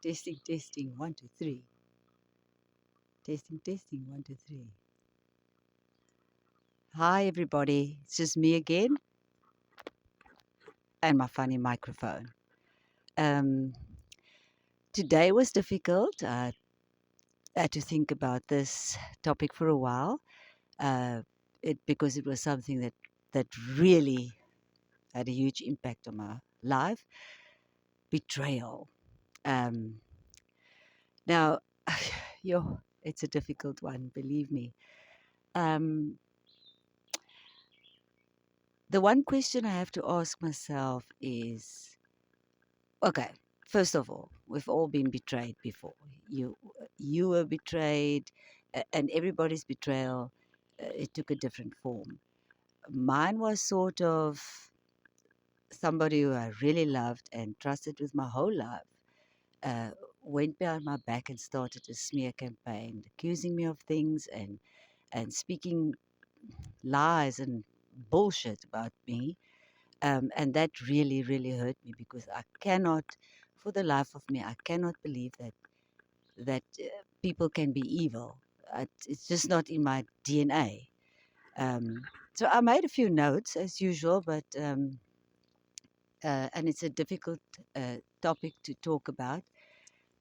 Testing, testing, 1, 2, 3. Testing, testing, 1, 2, 3. Hi, everybody. It's just me again and my funny microphone. Um, Today was difficult. I had to think about this topic for a while uh, because it was something that really had a huge impact on my life. Betrayal. Um, Now, it's a difficult one, believe me. Um, the one question I have to ask myself is, okay, first of all, we've all been betrayed before. You were betrayed, and everybody's betrayal, it took a different form. Mine was sort of somebody who I really loved and trusted with my whole life. Uh, Went behind my back and started a smear campaign, accusing me of things and speaking lies and bullshit about me. And that really, really hurt me because I cannot, for the life of me, I cannot believe that people can be evil. It's just not in my DNA. So I made a few notes as usual, but and it's a difficult topic to talk about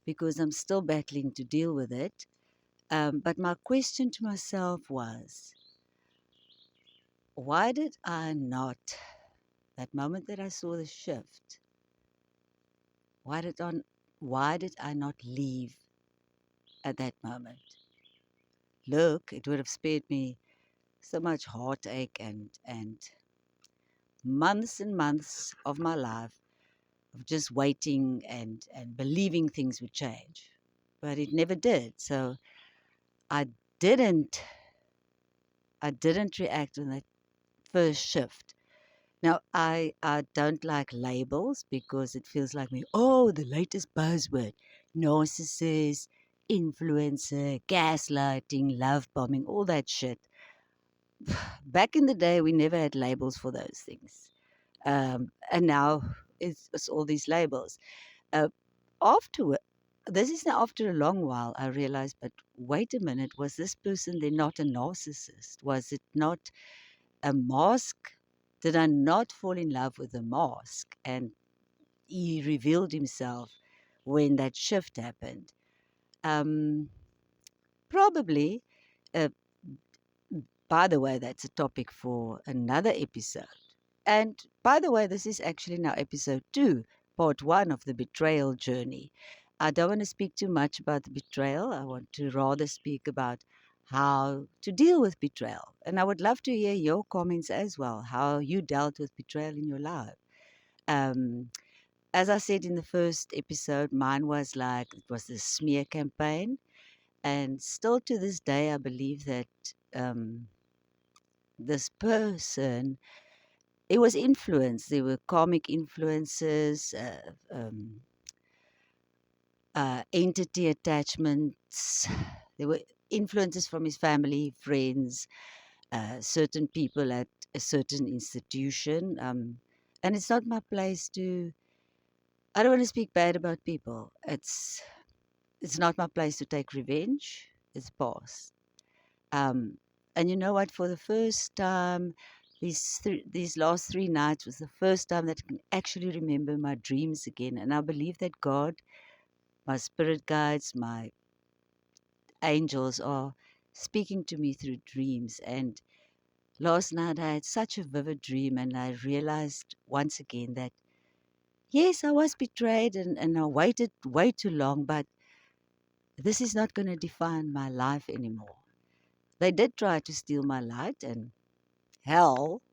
because I'm still battling to deal with it. But my question to myself was, why did I not, that moment that I saw the shift, why did I, why did I not leave at that moment? Look, it would have spared me so much heartache and months and months of my life of just waiting and believing things would change. But it never did. So I didn't I didn't react on that first shift. Now, I don't like labels because it feels like me, oh, the latest buzzword, narcissist, influencer, gaslighting, love bombing, all that shit. Back in the day, we never had labels for those things. And now it's all these labels. Uh, Afterward, this is now after a long while, I realized, but wait a minute, was this person then not a narcissist? Was it not a mask? Did I not fall in love with the mask? And he revealed himself when that shift happened. Um, Probably, uh, by the way, that's a topic for another episode. And by the way, this is actually now episode 2, part 1 of the betrayal journey. I don't want to speak too much about the betrayal. I want to rather speak about how to deal with betrayal. And I would love to hear your comments as well, how you dealt with betrayal in your life. Um, as I said in the first episode, mine was like, it was the smear campaign. And still to this day, I believe that um, this person, it was influence. There were karmic influences, entity attachments. There were influences from his family, friends, certain people at a certain institution. And it's not my place to. I don't want to speak bad about people. It's not my place to take revenge. It's past. Um, and you know what? For the first time, these last 3 nights was the first time that I can actually remember my dreams again. And I believe that God, my spirit guides, my angels are speaking to me through dreams. And last night I had such a vivid dream, and I realized once again that yes, I was betrayed and I waited way too long, but this is not going to define my life anymore. They did try to steal my light, and hell,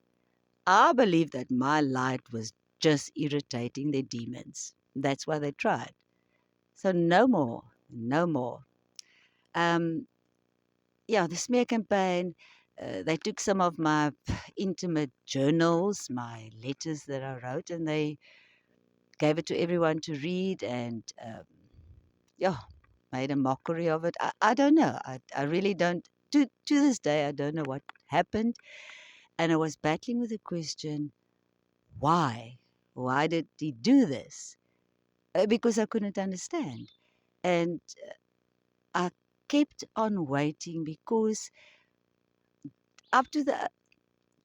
I believe that my light was just irritating their demons. That's why they tried. So no more, no more. Um, yeah, the smear campaign, they took some of my intimate journals, my letters that I wrote, and they gave it to everyone to read and, yeah, made a mockery of it. I don't know. I really don't. To this day, I don't know what happened. And I was battling with the question, why? Why did he do this? because I couldn't understand. And I kept on waiting because up to the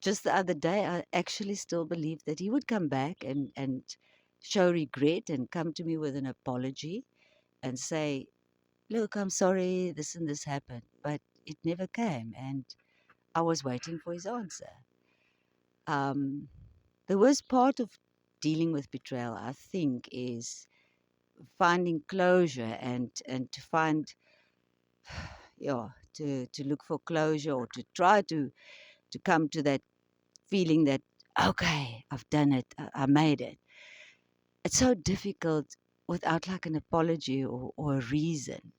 just the other day, I actually still believed that he would come back and show regret and come to me with an apology and say, "Look, I'm sorry, this and this happened." But it never came, and I was waiting for his answer. Um, the worst part of dealing with betrayal, I think, is finding closure and to find, yeah, to look for closure or to try to come to that feeling that, okay, I've done it, I made it. It's so difficult without like an apology or a reason.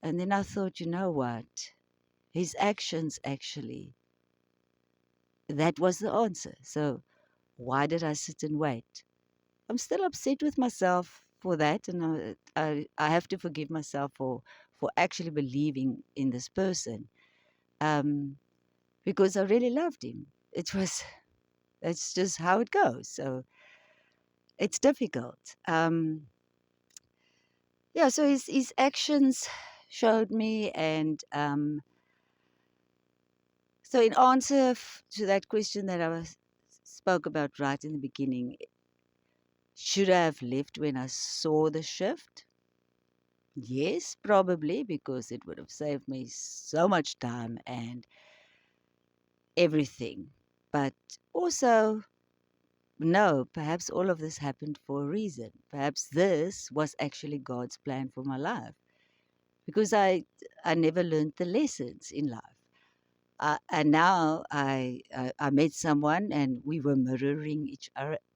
And then I thought, you know what? His actions actually, that was the answer. So why did I sit and wait? I'm still upset with myself for that, and I have to forgive myself for actually believing in this person, um, because I really loved him. It was It's just how it goes. So it's difficult. Yeah. So his actions showed me, and so in answer to that question that spoke about right in the beginning, should I have left when I saw the shift? Yes, probably, because it would have saved me so much time and everything. But also, no, perhaps all of this happened for a reason. Perhaps this was actually God's plan for my life, because I never learned the lessons in life. And now I met someone and we were mirroring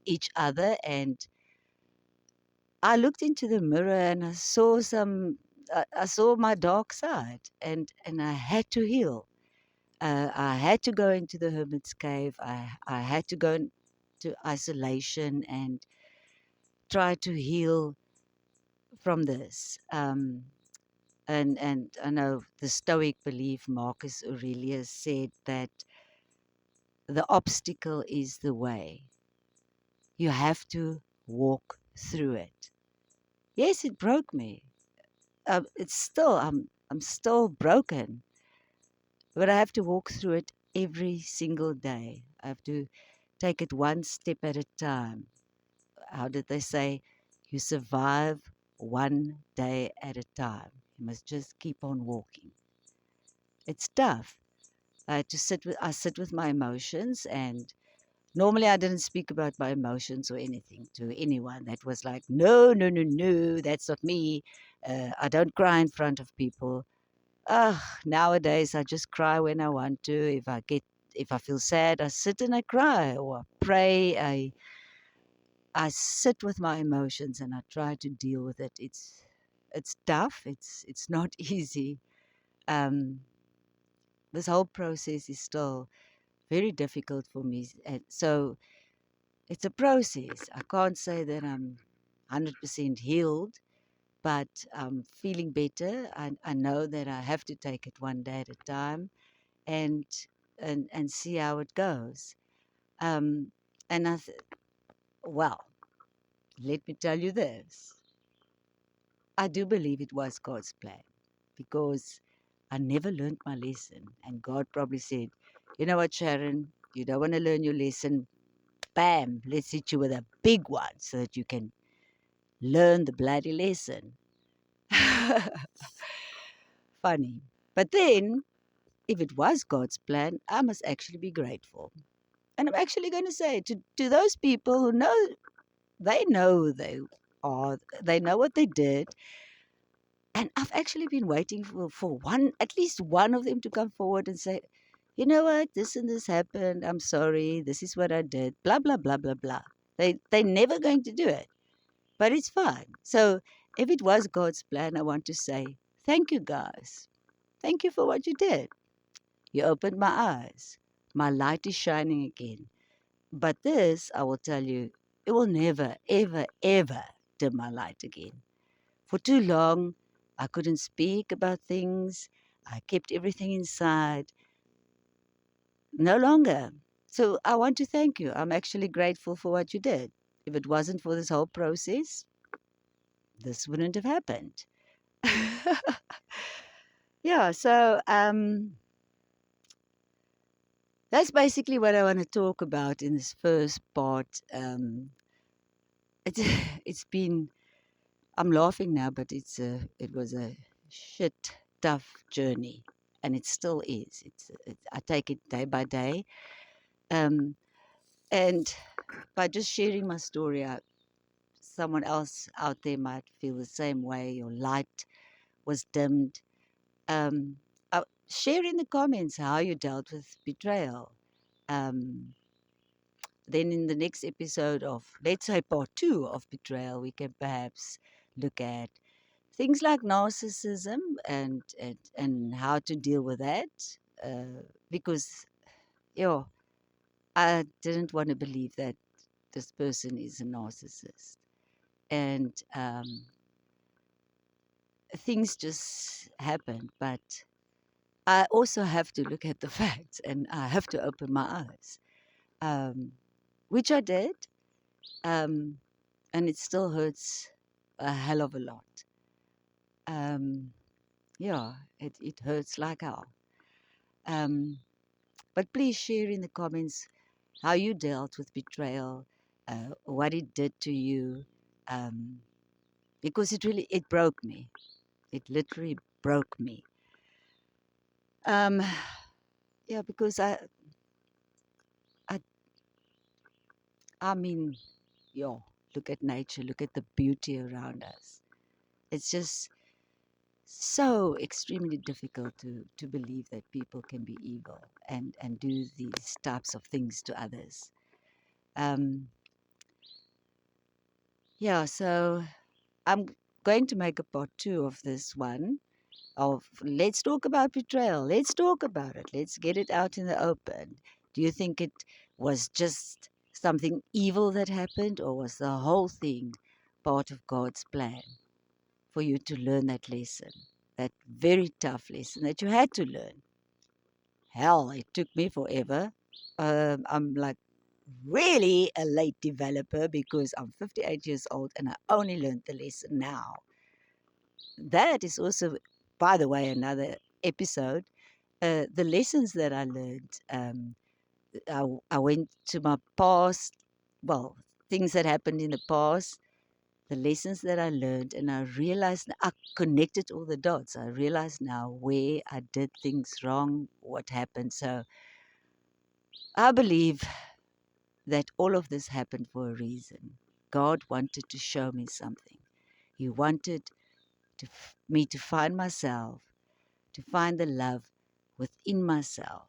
each other, and I looked into the mirror and I saw I saw my dark side, and I had to heal. I had to go into the hermit's cave. I had to go into isolation and try to heal from this. And I know the Stoic belief, Marcus Aurelius said that the obstacle is the way. You have to walk through it. Yes, it broke me. It's still I'm still broken, but I have to walk through it every single day. I have to take it one step at a time. How did they say? You survive one day at a time. You must just keep on walking. It's tough. I sit with my emotions, and normally I didn't speak about my emotions or anything to anyone. That was like, no, no, no, no, that's not me. I don't cry in front of people. Nowadays I just cry when I want to. If I feel sad, I sit and I cry or I pray. I sit with my emotions and I try to deal with it. It's tough. It's not easy. Um, this whole process is still very difficult for me. And so it's a process. I can't say that I'm 100% healed, but I'm feeling better. I know that I have to take it one day at a time and and see how it goes. Um, and well, let me tell you this. I do believe it was God's plan, because I never learned my lesson. And God probably said, you know what, Sharon, you don't want to learn your lesson. Bam, let's hit you with a big one so that you can learn the bloody lesson. Funny. But then, if it was God's plan, I must actually be grateful. And I'm actually going to say to those people who know they know what they did. And I've actually been waiting for at least one of them to come forward and say, you know what, this and this happened. I'm sorry. This is what I did. Blah, blah, blah, blah, blah. They're never going to do it, but it's fine. So if it was God's plan, I want to say, thank you, guys. Thank you for what you did. You opened my eyes. My light is shining again. But this, I will tell you, it will never, ever, ever dim my light again. For too long, I couldn't speak about things. I kept everything inside. No longer. So I want to thank you. I'm actually grateful for what you did. If it wasn't for this whole process, this wouldn't have happened. Yeah, so that's basically what I want to talk about in this first part. It, it's been, I'm laughing now, but it was a shit tough journey, and it still is. I take it day by day, um, and by just sharing my story, someone else out there might feel the same way. Your light was dimmed. Um, Share in the comments how you dealt with betrayal. Um, then in the next episode of, let's say, part 2 of betrayal, we can perhaps look at things like narcissism and how to deal with that. Because, yeah, I didn't want to believe that this person is a narcissist. And things just happen. But I also have to look at the facts and I have to open my eyes, which I did. Um, and it still hurts a hell of a lot. Um, yeah, it hurts like hell. Um, but please share in the comments how you dealt with betrayal, what it did to you, um, because it broke me. It literally broke me. Um, yeah, because I, I mean, yeah, look at nature, look at the beauty around us. It's just so extremely difficult to believe that people can be evil and do these types of things to others. Um, yeah, so I'm going to make a part 2 of this one. Of let's talk about betrayal. Let's talk about it. Let's get it out in the open. Do you think it was just something evil that happened, or was the whole thing part of God's plan for you to learn that lesson? That very tough lesson that you had to learn. Hell, it took me forever. I'm like really a late developer because I'm 58 years old and I only learned the lesson now. That is also, by the way, another episode. The lessons that I learned, I went to my past, well, things that happened in the past, the lessons that I learned, and I realized, I connected all the dots. I realized now where I did things wrong, what happened. So I believe that all of this happened for a reason. God wanted to show me something. He wanted me to find myself, to find the love within myself,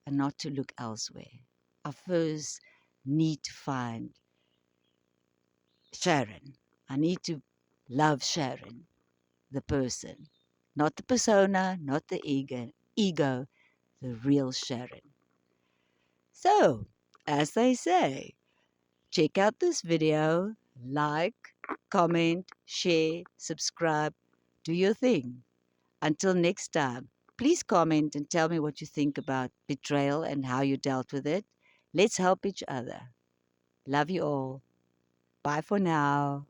and not to look elsewhere. I first need to find Sharon. I need to love Sharon, the person, not the persona, not the ego, the real Sharon. So, as they say, check out this video, like, comment, share, subscribe, do your thing. Until next time, please comment and tell me what you think about betrayal and how you dealt with it. Let's help each other. Love you all. Bye for now.